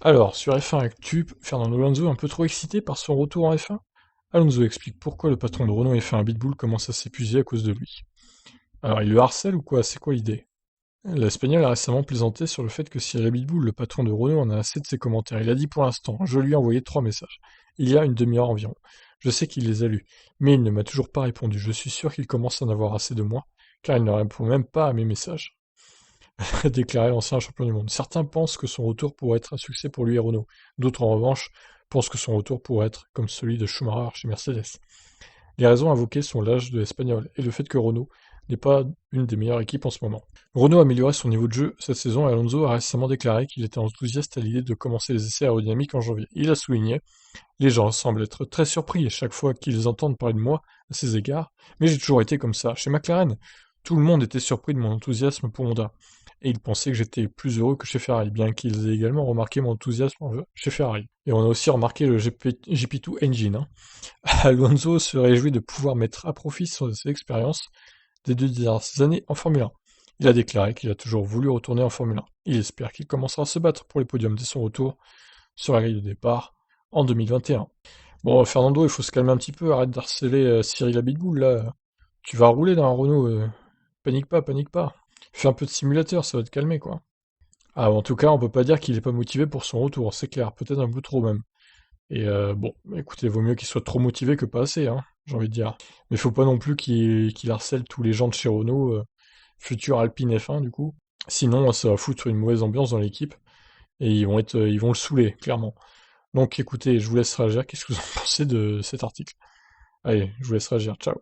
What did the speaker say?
Alors, sur F1 Actu, Fernando Alonso est un peu trop excité par son retour en F1. Alonso explique pourquoi le patron de Renault F1 Pitbull commence à s'épuiser à cause de lui. Alors, il le harcèle ou quoi? C'est quoi l'idée? L'Espagnol a récemment plaisanté sur le fait que Cyril Abitboul, le patron de Renault, en a assez de ses commentaires. Il a dit pour l'instant, je lui ai envoyé 3 messages, il y a une demi-heure environ. Je sais qu'il les a lus, mais il ne m'a toujours pas répondu. Je suis sûr qu'il commence à en avoir assez de moi, car il ne répond même pas à mes messages, a déclaré l'ancien champion du monde. Certains pensent que son retour pourrait être un succès pour lui et Renault. D'autres, en revanche, pensent que son retour pourrait être comme celui de Schumacher chez Mercedes. Les raisons invoquées sont l'âge de l'Espagnol et le fait que Renault n'est pas une des meilleures équipes en ce moment. Renault a amélioré son niveau de jeu cette saison et Alonso a récemment déclaré qu'il était enthousiaste à l'idée de commencer les essais aérodynamiques en janvier. Il a souligné: les gens semblent être très surpris chaque fois qu'ils entendent parler de moi à ces égards, mais j'ai toujours été comme ça. Chez McLaren, tout le monde était surpris de mon enthousiasme pour Honda, et ils pensaient que j'étais plus heureux que chez Ferrari, bien qu'ils aient également remarqué mon enthousiasme chez Ferrari. Et on a aussi remarqué le GP2 Engine, hein. Alonso se réjouit de pouvoir mettre à profit ses expériences des 2 dernières années en Formule 1. Il a déclaré qu'il a toujours voulu retourner en Formule 1. Il espère qu'il commencera à se battre pour les podiums dès son retour sur la grille de départ en 2021. Bon, Fernando, il faut se calmer un petit peu, arrête d'harceler Cyril Abitboul, là. Tu vas rouler dans un Renault, panique pas, panique pas. Fais un peu de simulateur, ça va te calmer, quoi. Ah, en tout cas, on peut pas dire qu'il est pas motivé pour son retour, c'est clair, peut-être un peu trop même. Et bon, écoutez, vaut mieux qu'il soit trop motivé que pas assez, hein, j'ai envie de dire. Mais faut pas non plus qu'il harcèle tous les gens de chez Renault, futur Alpine F1 du coup. Sinon, ça va foutre une mauvaise ambiance dans l'équipe et ils vont le saouler, clairement. Donc écoutez, je vous laisse réagir. Qu'est-ce que vous en pensez de cet article? Allez, je vous laisse réagir. Ciao.